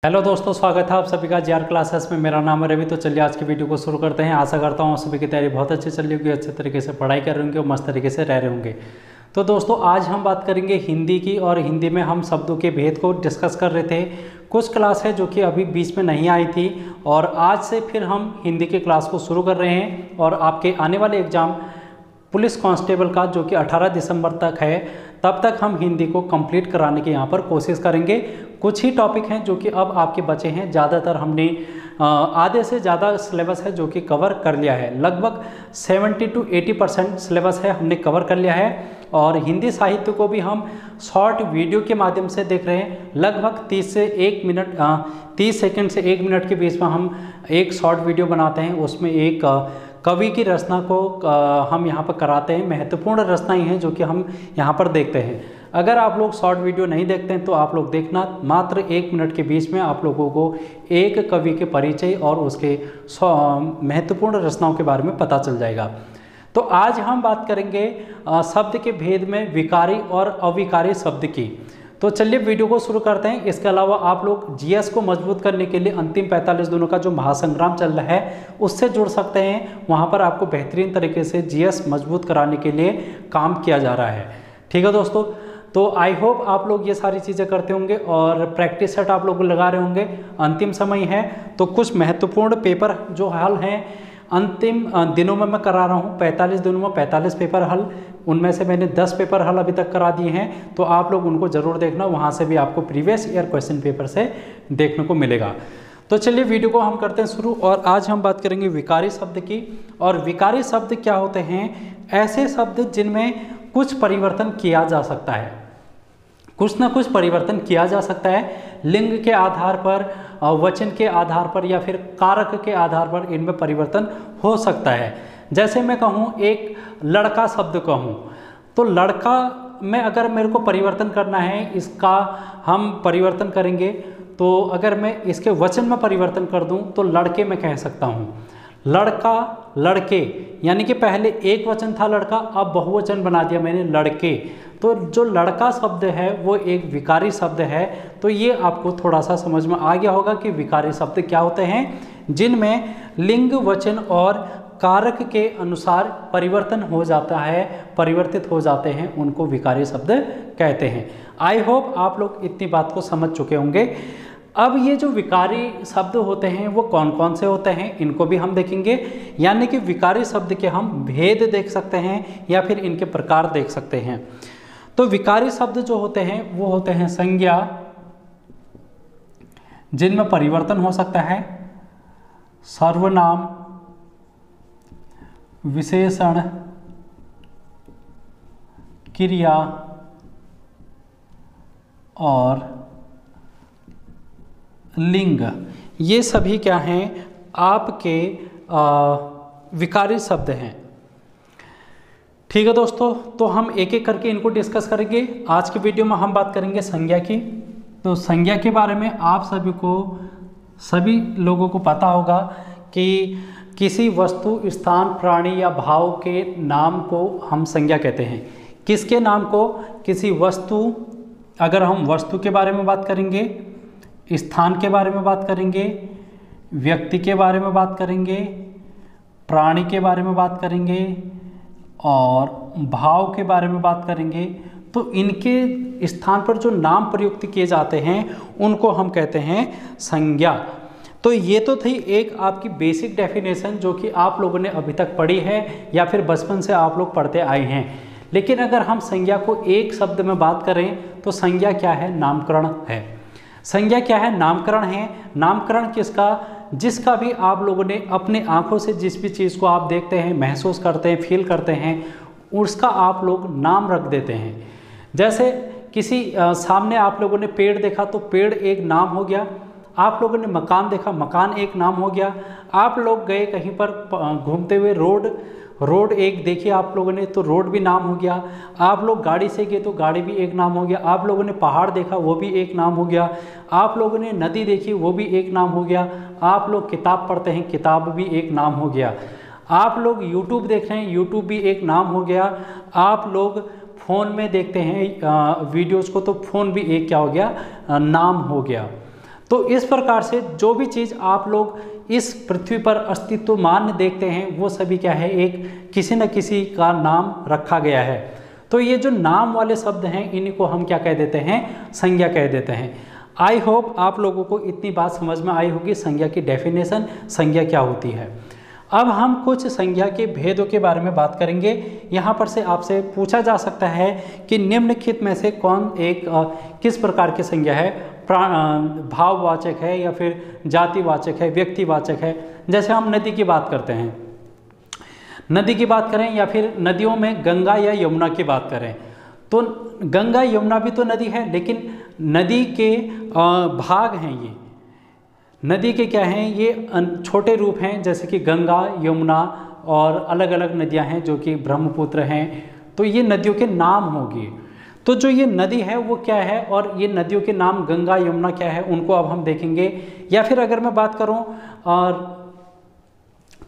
Hello दोस्तों, स्वागत है आप सभी का जीआर क्लासेस में। मेरा नाम है रवि। तो चलिए आज की वीडियो को शुरू करते हैं। आशा करता हूँ आप सभी की तैयारी बहुत अच्छी चल रही होगी, अच्छे तरीके से पढ़ाई कर रहे होंगे और मस्त तरीके से रह रहे होंगे। तो दोस्तों आज हम बात करेंगे हिंदी की, और हिंदी में हम शब्दों के भेद को डिस्कस कर रहे थे। कुछ क्लास है जो कि अभी बीच में नहीं आई थी, और आज से फिर हम हिंदी की क्लास को शुरू कर रहे हैं। और आपके आने वाले एग्ज़ाम पुलिस कांस्टेबल का जो कि 18 दिसंबर तक है, तब तक हम हिंदी को कंप्लीट कराने की यहाँ पर कोशिश करेंगे। कुछ ही टॉपिक हैं जो कि अब आपके बचे हैं, ज़्यादातर हमने आधे से ज़्यादा सिलेबस है जो कि कवर कर लिया है। लगभग 70 से 80% सिलेबस है हमने कवर कर लिया है। और हिंदी साहित्य को भी हम शॉर्ट वीडियो के माध्यम से देख रहे हैं। लगभग 30 सेकंड से 1 मिनट के बीच में हम एक शॉर्ट वीडियो बनाते हैं। उसमें एक कवि की रचना को हम यहाँ पर कराते हैं। महत्वपूर्ण रचनाएं हैं जो कि हम यहाँ पर देखते हैं। अगर आप लोग शॉर्ट वीडियो नहीं देखते हैं तो आप लोग देखना, मात्र 1 मिनट के बीच में आप लोगों को एक कवि के परिचय और उसके महत्वपूर्ण रचनाओं के बारे में पता चल जाएगा। तो आज हम बात करेंगे शब्द के भेद में विकारी और अविकारी शब्द की। तो चलिए वीडियो को शुरू करते हैं। इसके अलावा आप लोग जीएस को मजबूत करने के लिए अंतिम 45 दिनों का जो महासंग्राम चल रहा है उससे जुड़ सकते हैं। वहाँ पर आपको बेहतरीन तरीके से जीएस मजबूत कराने के लिए काम किया जा रहा है। ठीक है दोस्तों, तो आई होप आप लोग ये सारी चीज़ें करते होंगे और प्रैक्टिस सेट आप लोग लगा रहे होंगे। अंतिम समय है तो कुछ महत्वपूर्ण पेपर जो हल हैं अंतिम दिनों में मैं करा रहा हूँ। 45 दिनों में 45 पेपर हल, उनमें से मैंने 10 पेपर हल अभी तक करा दिए हैं। तो आप लोग उनको ज़रूर देखना, वहाँ से भी आपको प्रीवियस ईयर क्वेश्चन पेपर से देखने को मिलेगा। तो चलिए वीडियो को हम करते हैं शुरू। और आज हम बात करेंगे विकारी शब्द की। और विकारी शब्द क्या होते हैं? ऐसे शब्द जिनमें कुछ परिवर्तन किया जा सकता है, कुछ ना कुछ परिवर्तन किया जा सकता है। लिंग के आधार पर, वचन के आधार पर, या फिर कारक के आधार पर इनमें परिवर्तन हो सकता है। जैसे मैं कहूँ एक लड़का शब्द कहूँ, तो लड़का में अगर मेरे को परिवर्तन करना है, इसका हम परिवर्तन करेंगे। तो अगर मैं इसके वचन में परिवर्तन कर दूँ तो लड़के में कह सकता हूँ। लड़का, लड़के, यानी कि पहले एक वचन था लड़का, अब बहुवचन बना दिया मैंने लड़के। तो जो लड़का शब्द है वो एक विकारी शब्द है। तो ये आपको थोड़ा सा समझ में आ गया होगा कि विकारी शब्द क्या होते हैं, जिनमें लिंग, वचन और कारक के अनुसार परिवर्तन हो जाता है, परिवर्तित हो जाते हैं, उनको विकारी शब्द कहते हैं। आई होप आप लोग इतनी बात को समझ चुके होंगे। अब ये जो विकारी शब्द होते हैं वो कौन कौन से होते हैं, इनको भी हम देखेंगे। यानी कि विकारी शब्द के हम भेद देख सकते हैं या फिर इनके प्रकार देख सकते हैं। तो विकारी शब्द जो होते हैं वो होते हैं संज्ञा, जिनमें परिवर्तन हो सकता है, सर्वनाम, विशेषण, क्रिया और लिंग। ये सभी क्या हैं? आपके विकारी शब्द हैं। ठीक है दोस्तों, तो हम एक एक करके इनको डिस्कस करेंगे। आज की वीडियो में हम बात करेंगे संज्ञा की। तो संज्ञा के बारे में आप सभी लोगों को पता होगा कि किसी वस्तु, स्थान, प्राणी या भाव के नाम को हम संज्ञा कहते हैं। किसके नाम को? किसी वस्तु, अगर हम वस्तु के बारे में बात करेंगे, स्थान के बारे में बात करेंगे, व्यक्ति के बारे में बात करेंगे, प्राणी के बारे में बात करेंगे और भाव के बारे में बात करेंगे, तो इनके स्थान पर जो नाम प्रयुक्त किए जाते हैं उनको हम कहते हैं संज्ञा। तो ये तो थी एक आपकी बेसिक डेफिनेशन जो कि आप लोगों ने अभी तक पढ़ी है या फिर बचपन से आप लोग पढ़ते आए हैं। लेकिन अगर हम संज्ञा को एक शब्द में बात करें तो संज्ञा क्या है? नामकरण है। संज्ञा क्या है? नामकरण है। नामकरण किसका? जिसका भी आप लोगों ने अपने आंखों से जिस भी चीज़ को आप देखते हैं, महसूस करते हैं, फील करते हैं, उसका आप लोग नाम रख देते हैं। जैसे किसी सामने आप लोगों ने पेड़ देखा तो पेड़ एक नाम हो गया। आप लोगों ने मकान देखा, मकान एक नाम हो गया। आप लोग गए कहीं पर घूमते हुए, रोड एक देखी आप लोगों ने तो रोड भी नाम हो गया। आप लोग गाड़ी से गए तो गाड़ी भी एक नाम हो गया। आप लोगों ने पहाड़ देखा वो भी एक नाम हो गया। आप लोगों ने नदी देखी वो भी एक नाम हो गया। आप लोग किताब पढ़ते हैं, किताब भी एक नाम हो गया। आप लोग यूट्यूब देख रहे हैं, यूट्यूब भी एक नाम हो गया। आप लोग फ़ोन में देखते हैं वीडियोज़ को तो फ़ोन भी एक क्या हो गया? नाम हो गया। तो इस प्रकार से जो भी चीज़ आप लोग इस पृथ्वी पर अस्तित्व मान्य देखते हैं वो सभी क्या है, एक किसी न किसी का नाम रखा गया है। तो ये जो नाम वाले शब्द हैं इन्हीं को हम क्या कह देते हैं, संज्ञा कह देते हैं। आई होप आप लोगों को इतनी बात समझ में आई होगी, संज्ञा की डेफिनेशन, संज्ञा क्या होती है। अब हम कुछ संज्ञा के भेदों के बारे में बात करेंगे। यहाँ पर से आपसे पूछा जा सकता है कि निम्नलिखित में से कौन एक किस प्रकार की संज्ञा है, भाववाचक है या फिर जातिवाचक है, व्यक्तिवाचक है। जैसे हम नदी की बात करते हैं, नदी की बात करें या फिर नदियों में गंगा या यमुना की बात करें, तो गंगा यमुना भी तो नदी है, लेकिन नदी के भाग हैं ये, नदी के क्या हैं, ये छोटे रूप हैं, जैसे कि गंगा, यमुना और अलग अलग नदियां हैं जो कि ब्रह्मपुत्र हैं। तो ये नदियों के नाम होंगे। तो जो ये नदी है वो क्या है, और ये नदियों के नाम गंगा यमुना क्या है, उनको अब हम देखेंगे। या फिर अगर मैं बात करूं और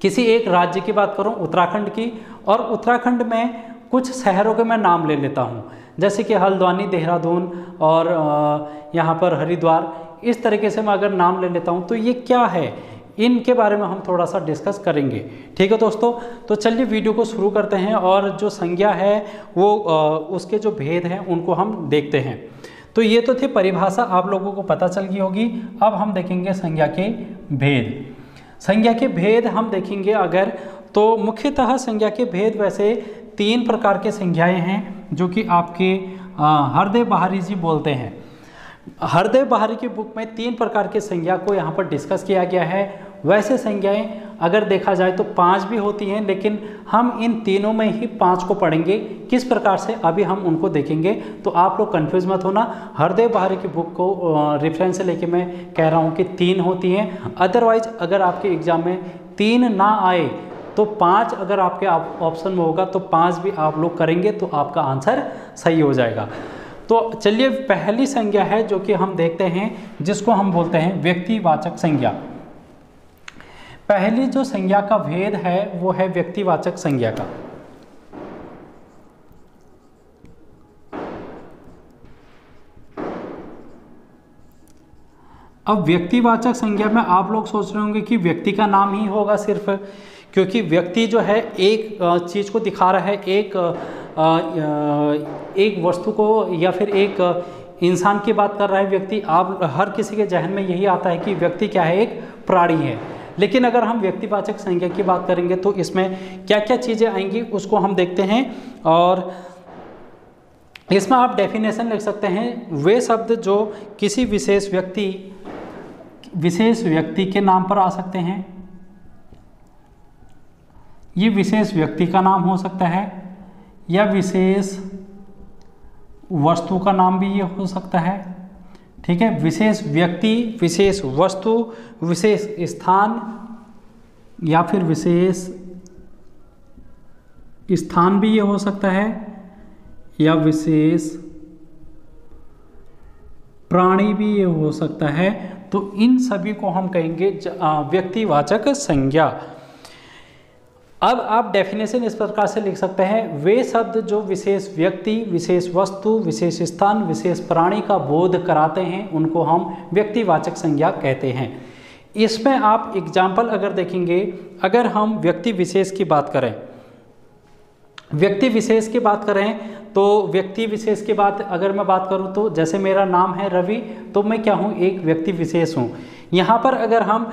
किसी एक राज्य की बात करूं, उत्तराखंड की, और उत्तराखंड में कुछ शहरों के मैं नाम ले लेता हूं, जैसे कि हल्द्वानी, देहरादून और यहाँ पर हरिद्वार, इस तरीके से मैं अगर नाम ले लेता हूँ तो ये क्या है, इनके बारे में हम थोड़ा सा डिस्कस करेंगे। ठीक है दोस्तों, तो चलिए वीडियो को शुरू करते हैं और जो संज्ञा है वो उसके जो भेद हैं उनको हम देखते हैं। तो ये तो थे परिभाषा, आप लोगों को पता चल गई होगी। अब हम देखेंगे संज्ञा के भेद। संज्ञा के भेद हम देखेंगे अगर, तो मुख्यतः संज्ञा के भेद वैसे 3 प्रकार के संज्ञाएं हैं जो कि आपके हरदेव बहारी जी बोलते हैं। हरदेव बहारी की बुक में 3 प्रकार के संज्ञा को यहाँ पर डिस्कस किया गया है। वैसे संज्ञाएं अगर देखा जाए तो 5 भी होती हैं, लेकिन हम इन तीनों में ही 5 को पढ़ेंगे। किस प्रकार से अभी हम उनको देखेंगे, तो आप लोग कंफ्यूज मत होना। हरदेव बहारी की बुक को रेफरेंस से लेके मैं कह रहा हूँ कि 3 होती हैं। अदरवाइज अगर आपके एग्जाम में 3 ना आए तो 5 अगर आपके ऑप्शन में होगा तो 5 भी आप लोग करेंगे तो आपका आंसर सही हो जाएगा। तो चलिए पहली संज्ञा है जो कि हम देखते हैं, जिसको हम बोलते हैं व्यक्तिवाचक संज्ञा। पहली जो संज्ञा का भेद है वो है व्यक्तिवाचक संज्ञा का। अब व्यक्तिवाचक संज्ञा में आप लोग सोच रहे होंगे कि व्यक्ति का नाम ही होगा सिर्फ, क्योंकि व्यक्ति जो है एक चीज़ को दिखा रहा है, एक वस्तु को या फिर एक इंसान की बात कर रहा है व्यक्ति। आप हर किसी के जहन में यही आता है कि व्यक्ति क्या है, एक प्राणी है। लेकिन अगर हम व्यक्तिवाचक संज्ञा की बात करेंगे तो इसमें क्या क्या चीज़ें आएंगी उसको हम देखते हैं। और इसमें आप डेफिनेशन लिख सकते हैं, वे शब्द जो किसी विशेष व्यक्ति के नाम पर आ सकते हैं। ये विशेष व्यक्ति का नाम हो सकता है या विशेष वस्तु का नाम भी ये हो सकता है। ठीक है, विशेष व्यक्ति, विशेष वस्तु, विशेष स्थान या फिर विशेष स्थान भी ये हो सकता है, या विशेष प्राणी भी ये हो सकता है। तो इन सभी को हम कहेंगे व्यक्तिवाचक संज्ञा। अब आप डेफिनेशन इस प्रकार से लिख सकते हैं, वे शब्द जो विशेष व्यक्ति, विशेष वस्तु, विशेष स्थान, विशेष प्राणी का बोध कराते हैं उनको हम व्यक्तिवाचक संज्ञा कहते हैं। इसमें आप एग्जाम्पल अगर देखेंगे, अगर हम व्यक्ति विशेष की बात करें, व्यक्ति विशेष की बात करें तो व्यक्ति विशेष की बात अगर मैं बात करूं तो जैसे मेरा नाम है रवि, तो मैं क्या हूं, एक व्यक्ति विशेष हूं। यहाँ पर अगर हम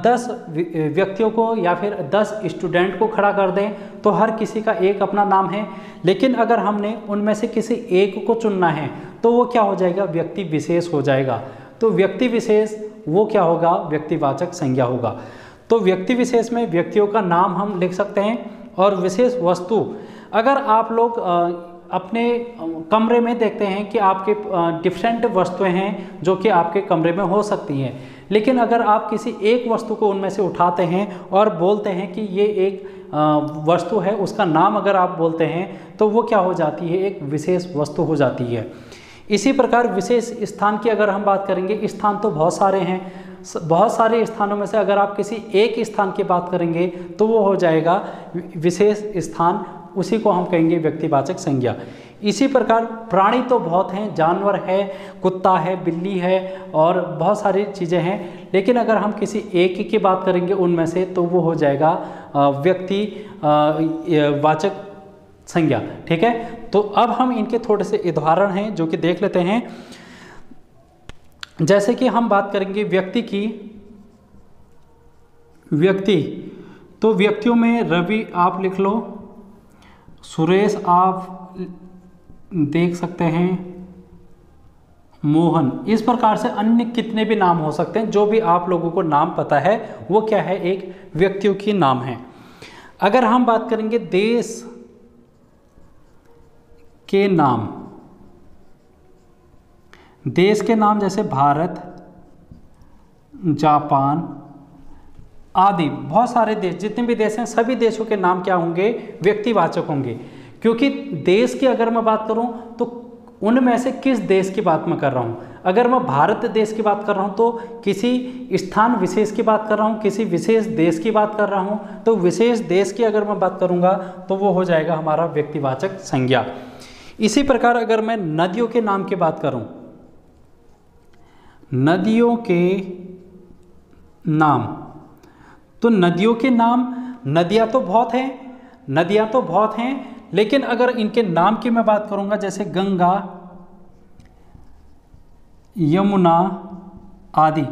10 व्यक्तियों को या फिर 10 स्टूडेंट को खड़ा कर दें तो हर किसी का एक अपना नाम है, लेकिन अगर हमने उनमें से किसी एक को चुनना है तो वो क्या हो जाएगा, व्यक्ति विशेष हो जाएगा। तो व्यक्ति विशेष वो क्या होगा, व्यक्तिवाचक संज्ञा होगा। तो व्यक्ति विशेष में व्यक्तियों का नाम हम लिख सकते हैं। और विशेष वस्तु, अगर आप लोग अपने कमरे में देखते हैं कि आपके डिफरेंट वस्तुएं हैं जो कि आपके कमरे में हो सकती हैं, लेकिन अगर आप किसी एक वस्तु को उनमें से उठाते हैं और बोलते हैं कि ये एक वस्तु है, उसका नाम अगर आप बोलते हैं तो वो क्या हो जाती है, एक विशेष वस्तु हो जाती है। इसी प्रकार विशेष स्थान की अगर हम बात करेंगे, स्थान तो बहुत सारे हैं, बहुत सारे स्थानों में से अगर आप किसी एक स्थान की बात करेंगे तो वो हो जाएगा विशेष स्थान, उसी को हम कहेंगे व्यक्तिवाचक संज्ञा। इसी प्रकार प्राणी तो बहुत हैं, जानवर है, कुत्ता है, बिल्ली है और बहुत सारी चीज़ें हैं, लेकिन अगर हम किसी एक की बात करेंगे उनमें से तो वो हो जाएगा व्यक्ति वाचक संज्ञा। ठीक है, तो अब हम इनके थोड़े से उदाहरण हैं जो कि देख लेते हैं। जैसे कि हम बात करेंगे व्यक्ति की, व्यक्ति, तो व्यक्तियों में रवि आप लिख लो, सुरेश आप देख सकते हैं, मोहन, इस प्रकार से अन्य कितने भी नाम हो सकते हैं। जो भी आप लोगों को नाम पता है वो क्या है, एक व्यक्तियों की नाम है। अगर हम बात करेंगे देश के नाम, देश के नाम जैसे भारत, जापान आदि बहुत सारे देश, जितने भी देश हैं सभी देशों के नाम क्या होंगे, व्यक्तिवाचक होंगे। क्योंकि देश की अगर मैं बात करूं तो उनमें से किस देश की बात मैं कर रहा हूं। अगर मैं भारत देश की बात कर रहा हूं तो किसी स्थान विशेष की बात कर रहा हूं, किसी विशेष देश की बात कर रहा हूं, तो विशेष देश की अगर मैं बात करूंगा तो वो हो जाएगा हमारा व्यक्तिवाचक संज्ञा। इसी प्रकार अगर मैं नदियों के नाम की बात करूं, नदियों के नाम, तो नदियों के नाम, नदियां तो बहुत हैं, नदियां तो बहुत हैं, लेकिन अगर इनके नाम की मैं बात करूंगा जैसे गंगा, यमुना आदि,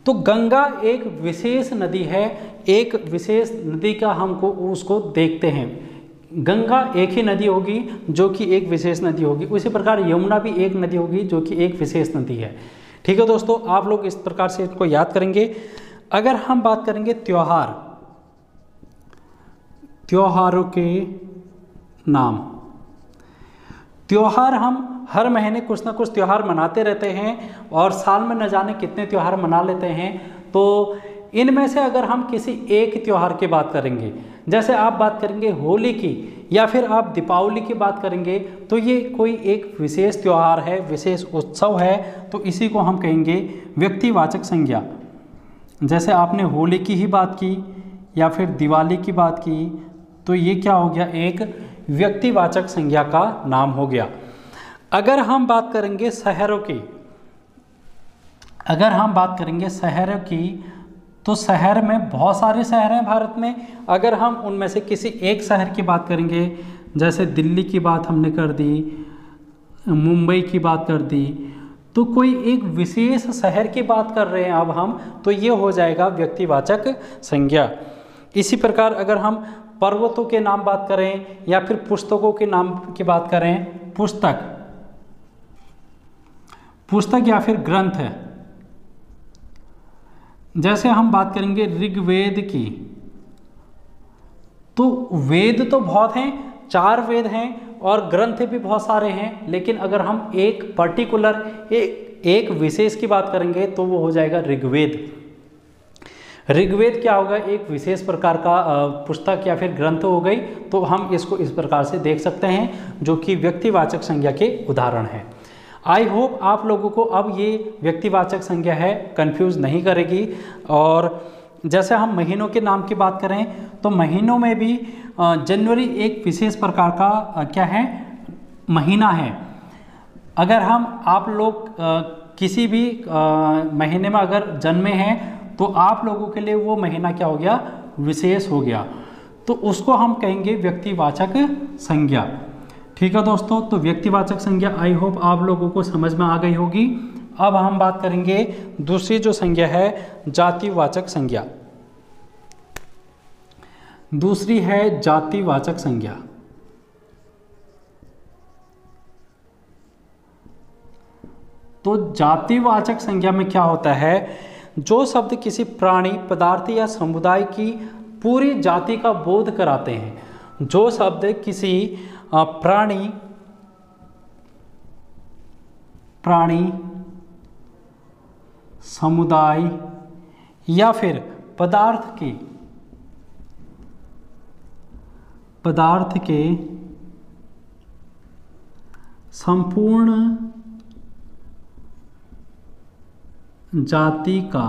तो गंगा एक विशेष नदी है, एक विशेष नदी का हमको उसको देखते हैं। गंगा एक ही नदी होगी जो कि एक विशेष नदी होगी। उसी प्रकार यमुना भी एक नदी होगी जो कि एक विशेष नदी है। ठीक है दोस्तों, आप लोग इस प्रकार से इसको याद करेंगे। अगर हम बात करेंगे त्योहार, त्योहारों के नाम, त्योहार हम हर महीने कुछ ना कुछ त्योहार मनाते रहते हैं और साल में न जाने कितने त्योहार मना लेते हैं। तो इनमें से अगर हम किसी एक त्योहार की बात करेंगे, जैसे आप बात करेंगे होली की या फिर आप दीपावली की बात करेंगे, तो ये कोई एक विशेष त्योहार है, विशेष उत्सव है, तो इसी को हम कहेंगे व्यक्तिवाचक संज्ञा। जैसे आपने होली की ही बात की या फिर दिवाली की बात की, तो ये क्या हो गया, एक व्यक्तिवाचक संज्ञा का नाम हो गया। अगर हम बात करेंगे शहरों की, अगर हम बात करेंगे शहरों की, तो शहर में बहुत सारे शहर हैं भारत में। अगर हम उनमें से किसी एक शहर की बात करेंगे, जैसे दिल्ली की बात हमने कर दी, मुंबई की बात कर दी, तो कोई एक विशेष शहर की बात कर रहे हैं अब हम, तो ये हो जाएगा व्यक्तिवाचक संज्ञा। इसी प्रकार अगर हम पर्वतों के नाम बात करें या फिर पुस्तकों के नाम की बात करें, पुस्तक, पुस्तक या फिर ग्रंथ है, जैसे हम बात करेंगे ऋग्वेद की, तो वेद तो बहुत हैं, 4 वेद हैं और ग्रंथ भी बहुत सारे हैं, लेकिन अगर हम एक पर्टिकुलर एक विशेष की बात करेंगे तो वो हो जाएगा ऋग्वेद। ऋग्वेद क्या होगा, एक विशेष प्रकार का पुस्तक या फिर ग्रंथ हो गई। तो हम इसको इस प्रकार से देख सकते हैं जो कि व्यक्तिवाचक संज्ञा के उदाहरण है। आई होप आप लोगों को अब ये व्यक्तिवाचक संज्ञा है कंफ्यूज नहीं करेगी। और जैसे हम महीनों के नाम की बात करें तो महीनों में भी जनवरी एक विशेष प्रकार का क्या है, महीना है। अगर हम आप लोग किसी भी महीने में अगर जन्मे हैं तो आप लोगों के लिए वो महीना क्या हो गया, विशेष हो गया, तो उसको हम कहेंगे व्यक्तिवाचक संज्ञा। ठीक है दोस्तों, तो व्यक्तिवाचक संज्ञा आई होप आप लोगों को समझ में आ गई होगी। अब हम बात करेंगे दूसरी जो संज्ञा है, जातिवाचक संज्ञा। दूसरी है जातिवाचक संज्ञा। तो जातिवाचक संज्ञा में क्या होता है, जो शब्द किसी प्राणी, पदार्थ या समुदाय की पूरी जाति का बोध कराते हैं। जो शब्द किसी प्राणी, समुदाय या फिर पदार्थ के संपूर्ण जाति का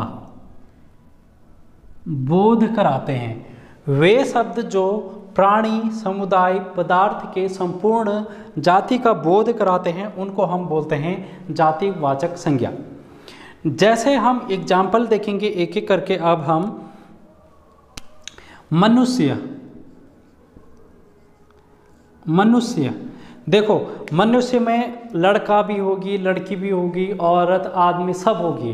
बोध कराते हैं, वे शब्द जो प्राणी, समुदाय, पदार्थ के संपूर्ण जाति का बोध कराते हैं उनको हम बोलते हैं जातिवाचक संज्ञा। जैसे हम एग्जाम्पल देखेंगे एक एक करके। अब हम मनुष्य, मनुष्य देखो, मनुष्य में लड़का भी होगी, लड़की भी होगी, औरत, आदमी सब होगी।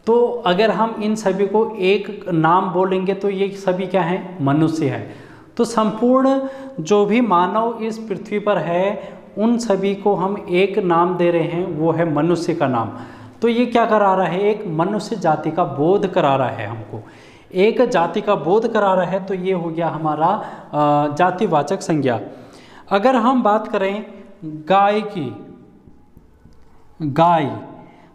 तो अगर हम इन सभी को एक नाम बोलेंगे तो ये सभी क्या है? मनुष्य है। तो संपूर्ण जो भी मानव इस पृथ्वी पर है उन सभी को हम एक नाम दे रहे हैं, वो है मनुष्य का नाम। तो ये क्या करा रहा है? एक मनुष्य जाति का बोध करा रहा है हमको, एक जाति का बोध करा रहा है। तो ये हो गया हमारा जातिवाचक संज्ञा। अगर हम बात करें गाय की, गाय,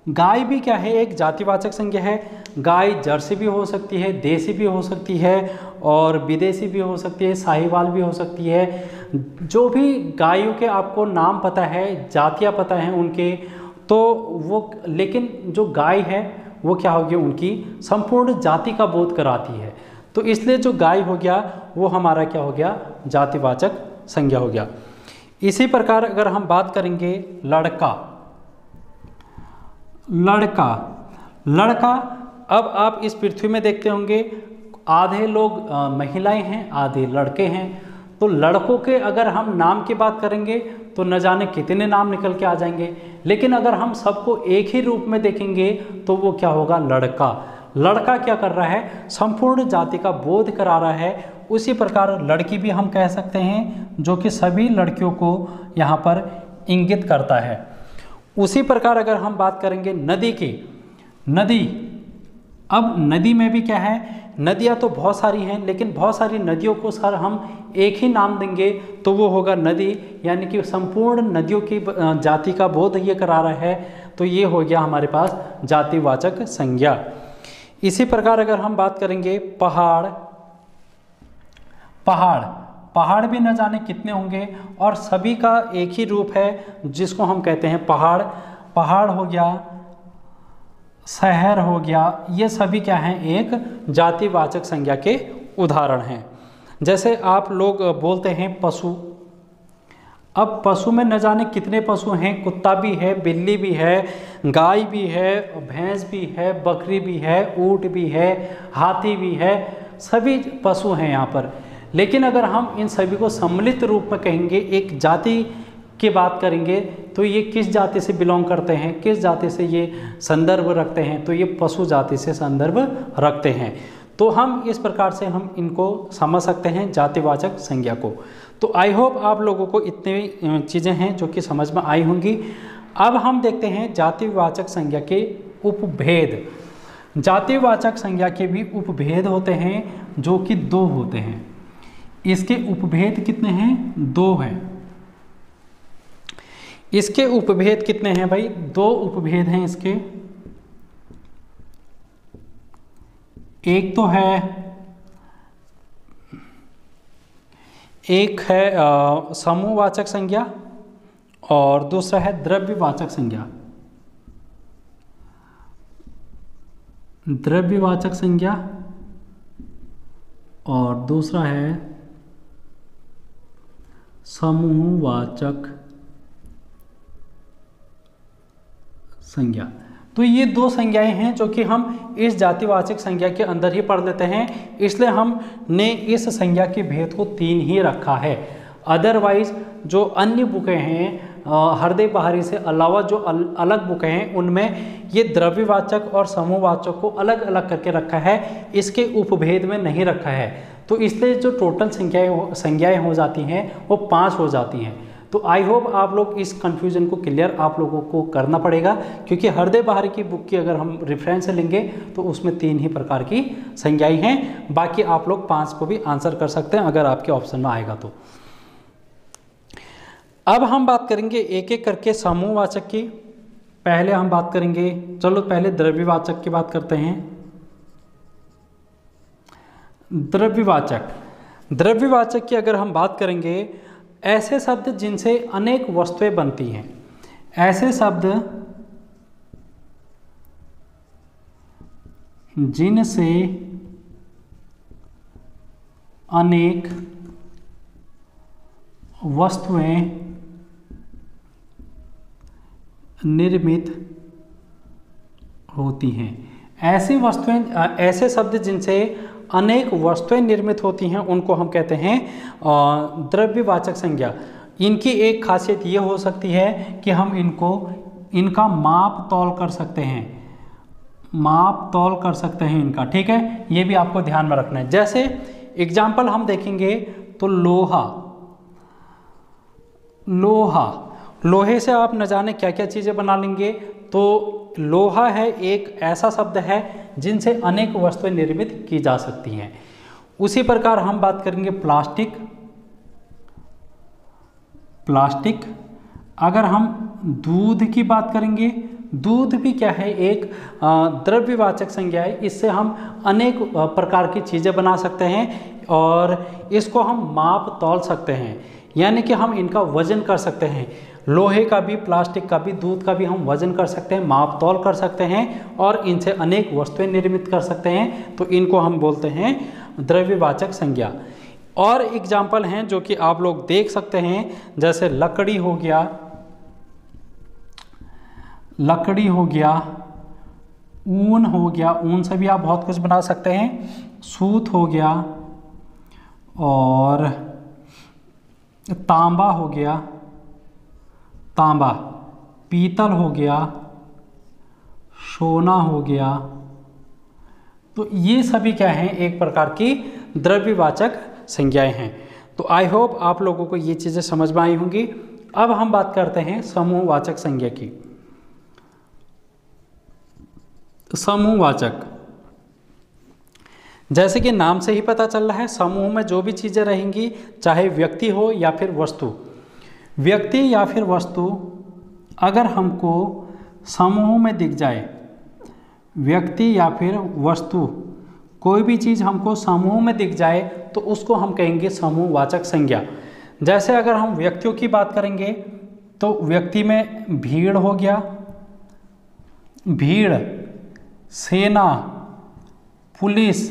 गाय भी क्या है? एक जातिवाचक संज्ञा है। गाय जर्सी भी हो सकती है, देसी भी हो सकती है, और विदेशी भी हो सकती है, साहिवाल भी हो सकती है। जो भी गायों के आपको नाम पता है, जातियाँ पता हैं उनके, तो वो, लेकिन जो गाय है वो क्या होगी? उनकी संपूर्ण जाति का बोध कराती है। तो इसलिए जो गाय हो गया वो हमारा क्या हो गया? जातिवाचक संज्ञा हो गया। इसी प्रकार अगर हम बात करेंगे लड़का, लड़का, लड़का, अब आप इस पृथ्वी में देखते होंगे आधे लोग महिलाएं हैं, आधे लड़के हैं। तो लड़कों के अगर हम नाम की बात करेंगे तो न जाने कितने नाम निकल के आ जाएंगे, लेकिन अगर हम सबको एक ही रूप में देखेंगे तो वो क्या होगा? लड़का। लड़का क्या कर रहा है? संपूर्ण जाति का बोध करा रहा है। उसी प्रकार लड़की भी हम कह सकते हैं, जो कि सभी लड़कियों को यहाँ पर इंगित करता है। उसी प्रकार अगर हम बात करेंगे नदी की, नदी, अब नदी में भी क्या है? नदियाँ तो बहुत सारी हैं, लेकिन बहुत सारी नदियों को सर हम एक ही नाम देंगे तो वो होगा नदी, यानी कि संपूर्ण नदियों की जाति का बोध ये करा रहा है। तो ये हो गया हमारे पास जातिवाचक संज्ञा। इसी प्रकार अगर हम बात करेंगे पहाड़, पहाड़, पहाड़ भी न जाने कितने होंगे, और सभी का एक ही रूप है जिसको हम कहते हैं पहाड़। पहाड़ हो गया, शहर हो गया, ये सभी क्या हैं? एक जातिवाचक संज्ञा के उदाहरण हैं। जैसे आप लोग बोलते हैं पशु, अब पशु में न जाने कितने पशु हैं, कुत्ता भी है, बिल्ली भी है, गाय भी है, भैंस भी है, बकरी भी है, ऊँट भी है, हाथी भी है, सभी पशु हैं यहाँ पर। लेकिन अगर हम इन सभी को सम्मिलित रूप में कहेंगे, एक जाति की बात करेंगे, तो ये किस जाति से बिलोंग करते हैं, किस जाति से ये संदर्भ रखते हैं, तो ये पशु जाति से संदर्भ रखते हैं। तो हम इस प्रकार से हम इनको समझ सकते हैं जातिवाचक संज्ञा को। तो आई होप आप लोगों को इतनी चीज़ें हैं जो कि समझ में आई होंगी। अब हम देखते हैं जातिवाचक संज्ञा के उपभेद। जातिवाचक संज्ञा के भी उपभेद होते हैं जो कि 2 होते हैं। इसके उपभेद कितने हैं? 2 हैं। इसके उपभेद कितने हैं भाई? 2 उपभेद हैं इसके। एक तो है, एक है समूहवाचक संज्ञा और दूसरा है द्रव्यवाचक संज्ञा। द्रव्यवाचक संज्ञा और दूसरा है समूहवाचक संज्ञा। तो ये 2 संज्ञाएं हैं जो कि हम इस जातिवाचक संज्ञा के अंदर ही पढ़ लेते हैं, इसलिए हमने इस संज्ञा के भेद को 3 ही रखा है। अदरवाइज जो अन्य बुकें हैं हृदय बहारी से अलावा जो अलग बुकें हैं उनमें ये द्रव्यवाचक और समूहवाचक को अलग अलग करके रखा है, इसके उपभेद में नहीं रखा है। तो इसलिए जो टोटल संज्ञाएं हो जाती हैं वो 5 हो जाती हैं। तो आई होप आप लोग इस कन्फ्यूजन को क्लियर आप लोगों को करना पड़ेगा, क्योंकि हृदय बहारी की बुक की अगर हम रेफरेंस लेंगे तो उसमें 3 ही प्रकार की संज्ञाएं हैं। बाकी आप लोग 5 को भी आंसर कर सकते हैं अगर आपके ऑप्शन में आएगा तो। अब हम बात करेंगे एक एक करके समूहवाचक की। पहले हम बात करेंगे, चलो पहले द्रव्यवाचक की बात करते हैं। द्रव्यवाचक, द्रव्यवाचक की अगर हम बात करेंगे, ऐसे शब्द जिनसे अनेक वस्तुएं बनती हैं, ऐसे शब्द जिनसे अनेक वस्तुएं निर्मित होती हैं। ऐसी वस्तुएं, ऐसे शब्द जिनसे अनेक वस्तुएं निर्मित होती हैं उनको हम कहते हैं द्रव्यवाचक संज्ञा। इनकी एक खासियत ये हो सकती है कि हम इनका माप तौल कर सकते हैं, माप तौल कर सकते हैं इनका, ठीक है, ये भी आपको ध्यान में रखना है। जैसे एग्जाम्पल हम देखेंगे तो लोहा, लोहे से आप न जाने क्या क्या चीज़ें बना लेंगे। तो लोहा है एक ऐसा शब्द है जिनसे अनेक वस्तुएं निर्मित की जा सकती हैं। उसी प्रकार हम बात करेंगे प्लास्टिक। अगर हम दूध की बात करेंगे, दूध भी क्या है, एक द्रव्यवाचक संज्ञा है। इससे हम अनेक प्रकार की चीज़ें बना सकते हैं और इसको हम माप तौल सकते हैं, यानी कि हम इनका वजन कर सकते हैं। लोहे का भी, प्लास्टिक का भी, दूध का भी हम वजन कर सकते हैं, माप तौल कर सकते हैं और इनसे अनेक वस्तुएं निर्मित कर सकते हैं। तो इनको हम बोलते हैं द्रव्यवाचक संज्ञा। और एग्जाम्पल हैं जो कि आप लोग देख सकते हैं, जैसे लकड़ी हो गया, ऊन हो गया, ऊन से भी आप बहुत कुछ बना सकते हैं, सूत हो गया, और तांबा हो गया, पीतल हो गया, सोना हो गया। तो ये सभी क्या हैं, एक प्रकार की द्रव्यवाचक संज्ञाएं हैं। तो आई होप आप लोगों को ये चीज़ें समझ में आई होंगी। अब हम बात करते हैं समूहवाचक संज्ञा की। समूहवाचक, जैसे कि नाम से ही पता चल रहा है, समूह में जो भी चीज़ें रहेंगी, चाहे व्यक्ति हो या फिर वस्तु, व्यक्ति या फिर वस्तु अगर हमको समूह में दिख जाए, व्यक्ति या फिर वस्तु कोई भी चीज़ हमको समूह में दिख जाए तो उसको हम कहेंगे समूहवाचक संज्ञा। जैसे अगर हम व्यक्तियों की बात करेंगे तो व्यक्ति में भीड़ हो गया, भीड़, सेना, पुलिस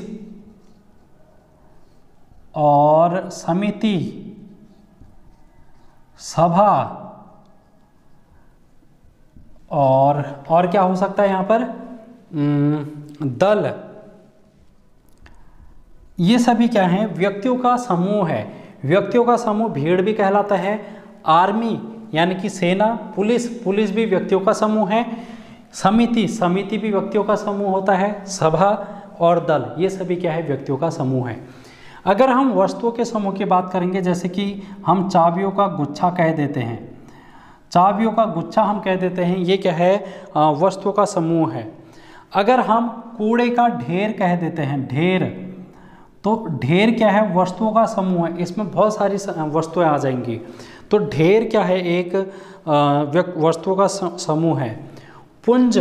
और समिति, सभा, और क्या हो सकता है यहाँ पर, दल। ये सभी क्या हैं, व्यक्तियों का समूह है। व्यक्तियों का समूह भीड़ भी कहलाता है, आर्मी यानी कि सेना, पुलिस भी व्यक्तियों का समूह है, समिति भी व्यक्तियों का समूह होता है, सभा और दल, ये सभी क्या है, व्यक्तियों का समूह है। अगर हम वस्तुओं के समूह की बात करेंगे, जैसे कि हम चाबियों का गुच्छा कह देते हैं, चाबियों का गुच्छा हम कह देते हैं, ये क्या है, वस्तुओं का समूह है। अगर हम कूड़े का ढेर कह देते हैं, ढेर, तो ढेर क्या है, वस्तुओं का समूह है, इसमें बहुत सारी वस्तुएं आ जाएंगी। तो ढेर क्या है, एक वस्तुओं का समूह है। पुंज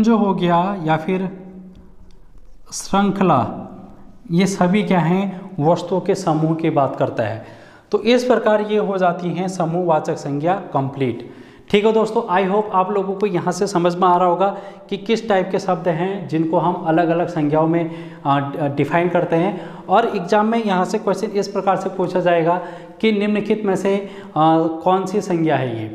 हो गया या फिर श्रृंखला, ये सभी क्या हैं, वस्तुओं के समूह की बात करता है। तो इस प्रकार ये हो जाती हैं समूहवाचक संज्ञा कंप्लीट। ठीक है दोस्तों, आई होप आप लोगों को यहाँ से समझ में आ रहा होगा कि किस टाइप के शब्द हैं जिनको हम अलग अलग संज्ञाओं में डिफाइन करते हैं। और एग्जाम में यहाँ से क्वेश्चन इस प्रकार से पूछा जाएगा कि निम्नलिखित में से कौन सी संज्ञा है ये।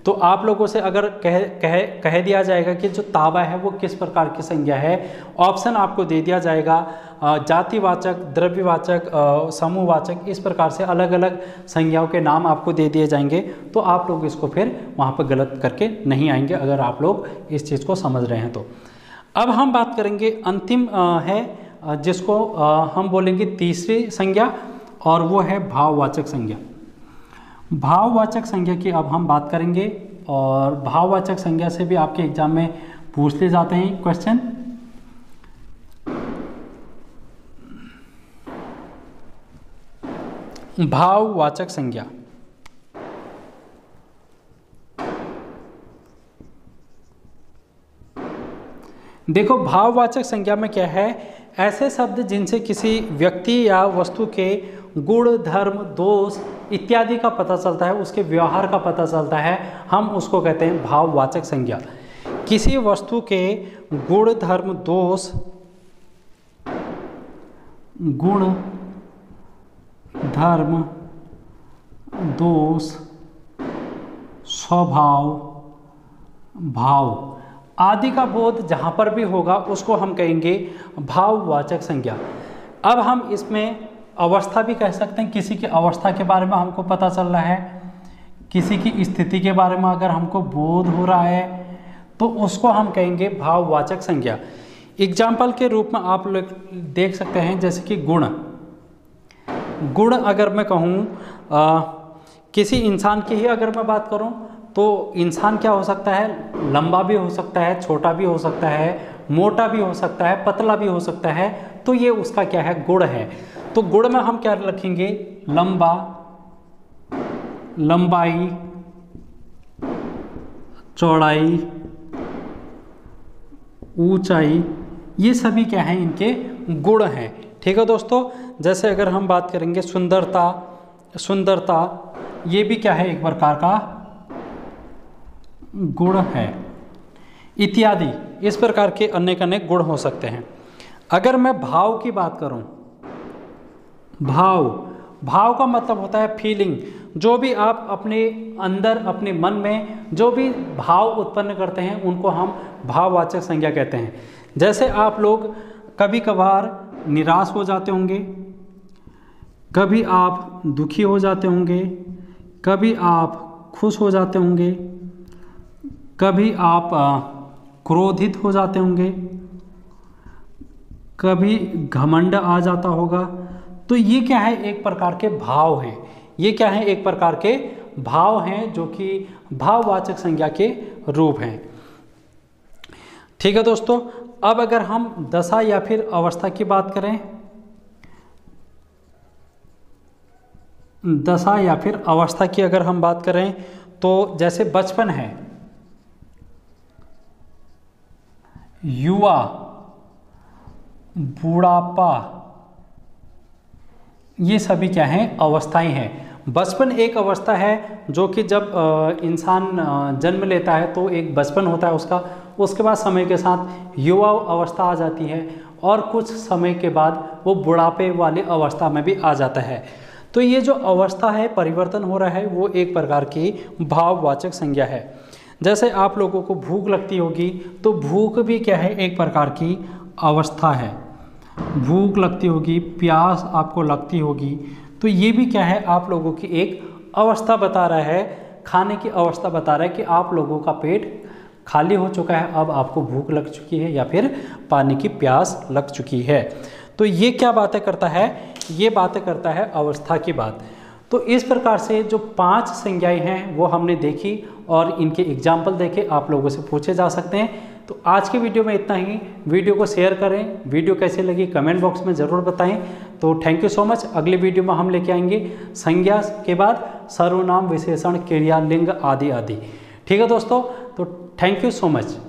तो आप लोगों से अगर कह दिया जाएगा कि जो तांबा है वो किस प्रकार की संज्ञा है, ऑप्शन आपको दे दिया जाएगा, जातिवाचक, द्रव्यवाचक, समूहवाचक, इस प्रकार से अलग अलग संज्ञाओं के नाम आपको दे दिए जाएंगे। तो आप लोग इसको फिर वहाँ पर गलत करके नहीं आएंगे, अगर आप लोग इस चीज़ को समझ रहे हैं तो। अब हम बात करेंगे अंतिम है जिसको हम बोलेंगे तीसरी संज्ञा, और वो है भाववाचक संज्ञा। भाववाचक संज्ञा की अब हम बात करेंगे, और भाववाचक संज्ञा से भी आपके एग्जाम में पूछ ले जाते हैं क्वेश्चन। भाववाचक संज्ञा, देखो भाववाचक संज्ञा में क्या है, ऐसे शब्द जिनसे किसी व्यक्ति या वस्तु के गुण, धर्म, दोष इत्यादि का पता चलता है, उसके व्यवहार का पता चलता है, हम उसको कहते हैं भाववाचक संज्ञा। किसी वस्तु के गुण, धर्म, दोष, गुण, धर्म, दोष, स्वभाव, भाव आदि का बोध जहाँ पर भी होगा उसको हम कहेंगे भाववाचक संज्ञा। अब हम इसमें अवस्था भी कह सकते हैं, किसी की अवस्था के बारे में हमको पता चल रहा है, किसी की स्थिति के बारे में अगर हमको बोध हो रहा है तो उसको हम कहेंगे भाववाचक संज्ञा। एग्जाम्पल के रूप में आप लोग देख सकते हैं, जैसे कि गुण। गुण अगर मैं कहूँ किसी इंसान की ही अगर मैं बात करूँ तो इंसान क्या हो सकता है, लंबा भी हो सकता है, छोटा भी हो सकता है, मोटा भी हो सकता है, पतला भी हो सकता है, तो ये उसका क्या है, गुण है। तो गुण में हम क्या रखेंगे, लंबा, लंबाई, चौड़ाई, ऊंचाई, ये सभी क्या हैं, इनके गुण हैं। ठीक है दोस्तों, जैसे अगर हम बात करेंगे सुंदरता, सुंदरता ये भी क्या है, एक प्रकार का गुण है, इत्यादि इस प्रकार के अनेक अनेक गुण हो सकते हैं। अगर मैं भाव की बात करूं, भाव का मतलब होता है फीलिंग, जो भी आप अपने अंदर अपने मन में जो भी भाव उत्पन्न करते हैं उनको हम भाववाचक संज्ञा कहते हैं। जैसे आप लोग कभी कभार निराश हो जाते होंगे, कभी आप दुखी हो जाते होंगे, कभी आप खुश हो जाते होंगे, कभी आप क्रोधित हो जाते होंगे, कभी घमंड आ जाता होगा। तो ये क्या है, एक प्रकार के भाव हैं। ये क्या है, एक प्रकार के भाव हैं जो कि भाववाचक संज्ञा के रूप हैं। ठीक है दोस्तों, अब अगर हम दशा या फिर अवस्था की बात करें, दशा या फिर अवस्था की अगर हम बात करें तो जैसे बचपन है, युवा, बुढ़ापा, ये सभी क्या हैं, अवस्थाएं हैं। बचपन एक अवस्था है जो कि जब इंसान जन्म लेता है तो एक बचपन होता है उसका, उसके बाद समय के साथ युवा अवस्था आ जाती है और कुछ समय के बाद वो बुढ़ापे वाली अवस्था में भी आ जाता है। तो ये जो अवस्था है, परिवर्तन हो रहा है, वो एक प्रकार की भाववाचक संज्ञा है। जैसे आप लोगों को भूख लगती होगी तो भूख भी क्या है, एक प्रकार की अवस्था है। भूख लगती होगी, प्यास आपको लगती होगी, तो ये भी क्या है, आप लोगों की एक अवस्था बता रहा है, खाने की अवस्था बता रहा है कि आप लोगों का पेट खाली हो चुका है, अब आपको भूख लग चुकी है या फिर पानी की प्यास लग चुकी है। तो ये क्या बातें करता है, ये बातें करता है अवस्था की बात। तो इस प्रकार से जो 5 संज्ञाएं हैं वो हमने देखी और इनके एग्जाम्पल देखे, आप लोगों से पूछे जा सकते हैं। तो आज के वीडियो में इतना ही। वीडियो को शेयर करें, वीडियो कैसे लगी कमेंट बॉक्स में ज़रूर बताएं। तो थैंक यू सो मच। अगले वीडियो में हम लेके आएंगे संज्ञा के बाद सर्वनाम, विशेषण, क्रिया, लिंग आदि आदि। ठीक है दोस्तों, तो थैंक यू सो मच।